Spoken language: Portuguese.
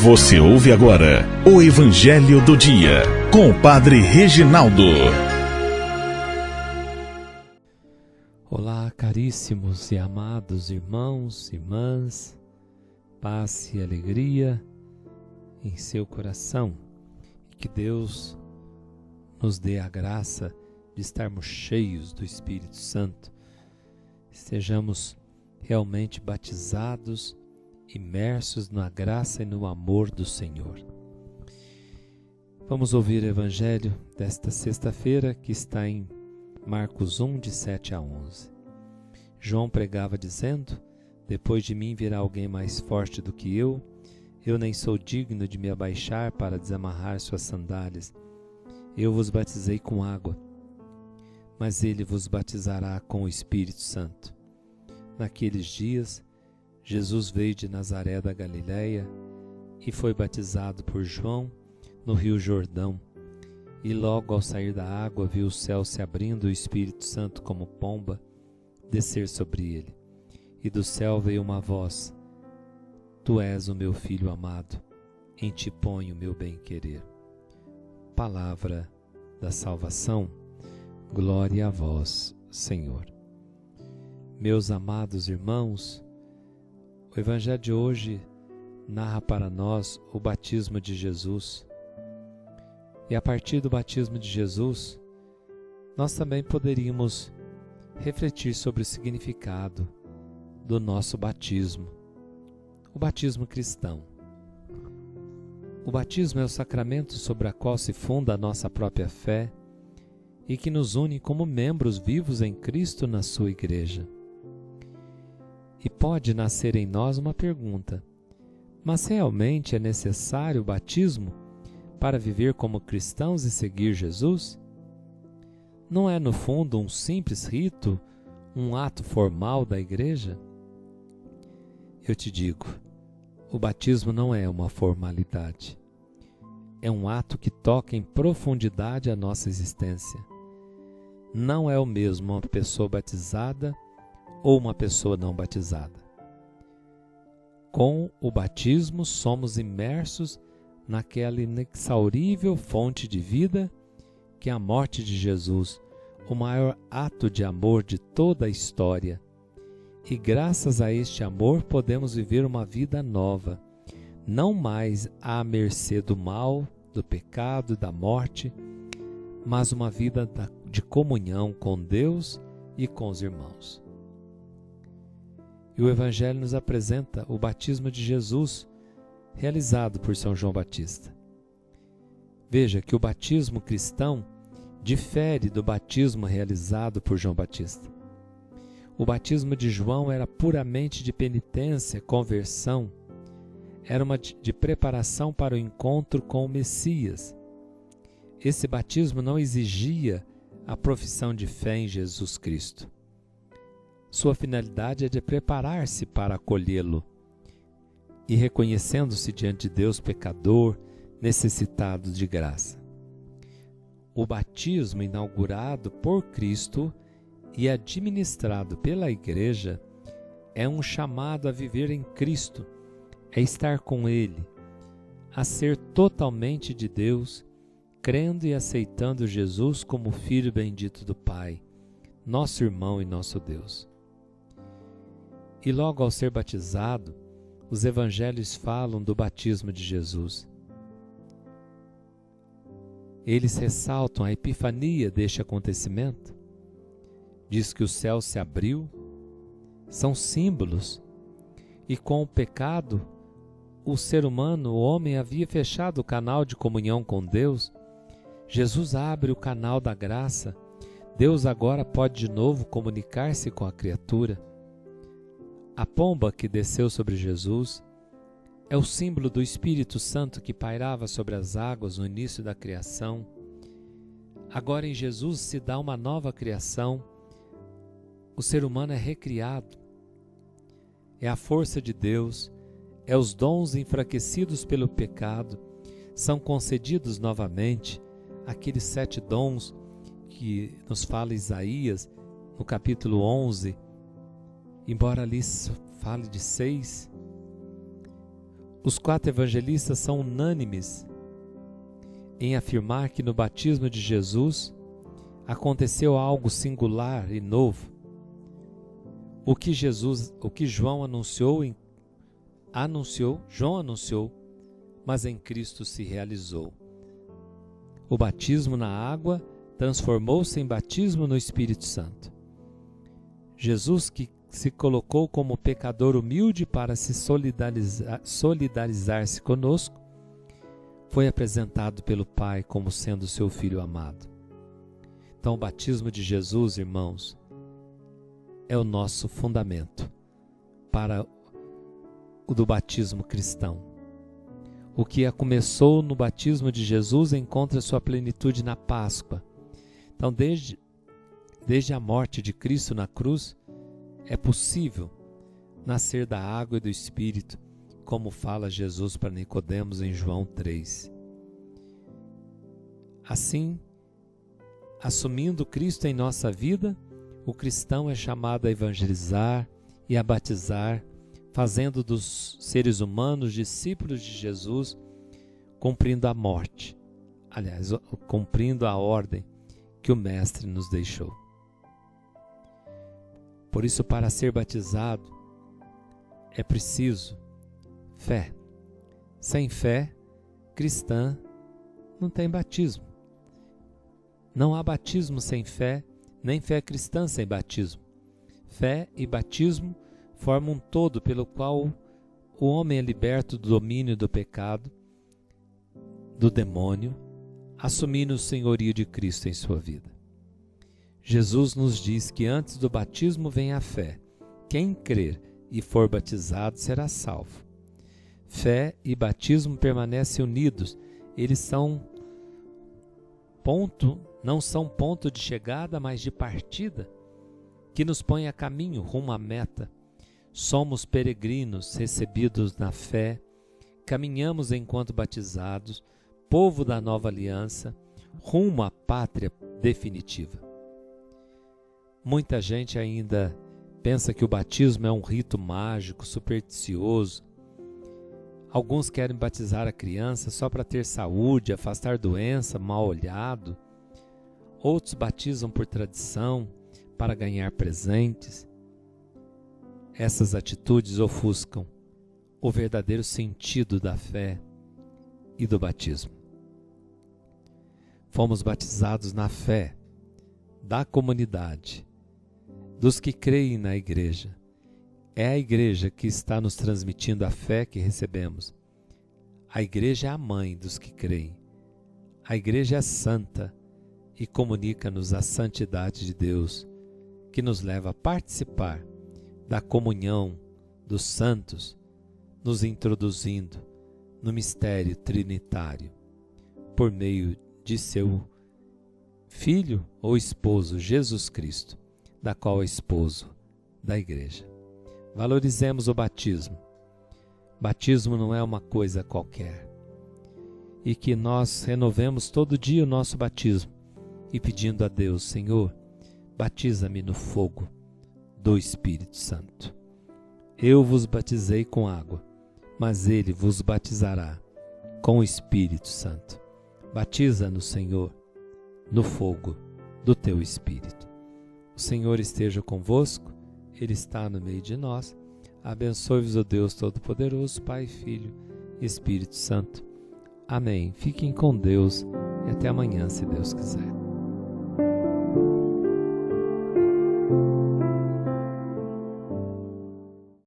Você ouve agora o Evangelho do Dia, com o Padre Reginaldo. Olá, caríssimos e amados irmãos e irmãs, paz e alegria em seu coração. Que Deus nos dê a graça de estarmos cheios do Espírito Santo, sejamos realmente batizados, imersos na graça e no amor do Senhor. Vamos ouvir o Evangelho desta sexta-feira, que está em Marcos 1, de 7 a 11. João pregava dizendo: depois de mim virá alguém mais forte do que eu nem sou digno de me abaixar para desamarrar suas sandálias. Eu vos batizei com água, mas ele vos batizará com o Espírito Santo. Naqueles dias, Jesus veio de Nazaré da Galileia e foi batizado por João no Rio Jordão. E logo ao sair da água viu o céu se abrindo e o Espírito Santo como pomba descer sobre ele. E do céu veio uma voz: Tu és o meu Filho amado, em ti ponho o meu bem-querer. Palavra da salvação, glória a vós, Senhor. Meus amados irmãos, o Evangelho de hoje narra para nós o batismo de Jesus. E a partir do batismo de Jesus, nós também poderíamos refletir sobre o significado do nosso batismo, o batismo cristão. O batismo é o sacramento sobre o qual se funda a nossa própria fé e que nos une como membros vivos em Cristo na sua Igreja. E pode nascer em nós uma pergunta: mas realmente é necessário o batismo para viver como cristãos e seguir Jesus? Não é, no fundo, um simples rito, um ato formal da Igreja? Eu te digo, o batismo não é uma formalidade. É um ato que toca em profundidade a nossa existência. Não é o mesmo uma pessoa batizada ou uma pessoa não batizada. Com o batismo, somos imersos naquela inexaurível fonte de vida que é a morte de Jesus, o maior ato de amor de toda a história. E graças a este amor podemos viver uma vida nova, não mais à mercê do mal, do pecado, da morte, mas uma vida de comunhão com Deus e com os irmãos. E o Evangelho nos apresenta o batismo de Jesus, realizado por São João Batista. Veja que o batismo cristão difere do batismo realizado por João Batista. O batismo de João era puramente de penitência, conversão, era uma de preparação para o encontro com o Messias. Esse batismo não exigia a profissão de fé em Jesus Cristo. Sua finalidade é de preparar-se para acolhê-lo e reconhecendo-se diante de Deus pecador, necessitado de graça. O batismo inaugurado por Cristo e administrado pela Igreja é um chamado a viver em Cristo, a estar com Ele, a ser totalmente de Deus, crendo e aceitando Jesus como Filho bendito do Pai, nosso irmão e nosso Deus. E logo ao ser batizado, os evangelhos falam do batismo de Jesus. Eles ressaltam a epifania deste acontecimento. Diz que o céu se abriu, são símbolos, e com o pecado, o ser humano, o homem, havia fechado o canal de comunhão com Deus. Jesus abre o canal da graça. Deus agora pode de novo comunicar-se com a criatura. A pomba que desceu sobre Jesus é o símbolo do Espírito Santo que pairava sobre as águas no início da criação. Agora em Jesus se dá uma nova criação. O ser humano é recriado. É a força de Deus, é os dons enfraquecidos pelo pecado, são concedidos novamente, aqueles 7 dons que nos fala Isaías no capítulo 11, embora ali fale de 6, Os 4 evangelistas são unânimes em afirmar que no batismo de Jesus aconteceu algo singular e novo. O que João anunciou, mas em Cristo se realizou. O batismo na água transformou-se em batismo no Espírito Santo. Jesus, que se colocou como pecador humilde para se solidarizar-se conosco, foi apresentado pelo Pai como sendo seu Filho amado. Então, o batismo de Jesus, irmãos, é o nosso fundamento para o do batismo cristão. O que começou no batismo de Jesus encontra sua plenitude na Páscoa. Então, desde a morte de Cristo na cruz, é possível nascer da água e do Espírito, como fala Jesus para Nicodemos em João 3. Assim, assumindo Cristo em nossa vida, o cristão é chamado a evangelizar e a batizar, fazendo dos seres humanos discípulos de Jesus, cumprindo a ordem que o Mestre nos deixou. Por isso, para ser batizado, é preciso fé. Sem fé cristã, não tem batismo. Não há batismo sem fé, nem fé cristã sem batismo. Fé e batismo formam um todo pelo qual o homem é liberto do domínio do pecado, do demônio, assumindo o senhorio de Cristo em sua vida. Jesus nos diz que antes do batismo vem a fé. Quem crer e for batizado será salvo. Fé e batismo permanecem unidos. Eles não são ponto de chegada, mas de partida, que nos põe a caminho rumo à meta. Somos peregrinos recebidos na fé, caminhamos enquanto batizados, povo da nova aliança, rumo à pátria definitiva. Muita gente ainda pensa que o batismo é um rito mágico, supersticioso. Alguns querem batizar a criança só para ter saúde, afastar doença, mal olhado. Outros batizam por tradição, para ganhar presentes. Essas atitudes ofuscam o verdadeiro sentido da fé e do batismo. Fomos batizados na fé da comunidade, dos que creem na igreja. É a igreja que está nos transmitindo a fé que recebemos. A igreja é a mãe dos que creem. A igreja é santa e comunica-nos a santidade de Deus, que nos leva a participar da comunhão dos santos, nos introduzindo no mistério trinitário, por meio de seu Filho ou esposo, Jesus Cristo, da qual é esposo da igreja. Valorizemos o batismo. Batismo não é uma coisa qualquer. E que nós renovemos todo dia o nosso batismo e pedindo a Deus: Senhor, batiza-me no fogo do Espírito Santo. Eu vos batizei com água, mas Ele vos batizará com o Espírito Santo. Batiza-nos, Senhor, no fogo do Teu Espírito. O Senhor esteja convosco, Ele está no meio de nós. Abençoe-vos o Deus Todo-Poderoso, Pai, Filho e Espírito Santo. Amém. Fiquem com Deus e até amanhã, se Deus quiser.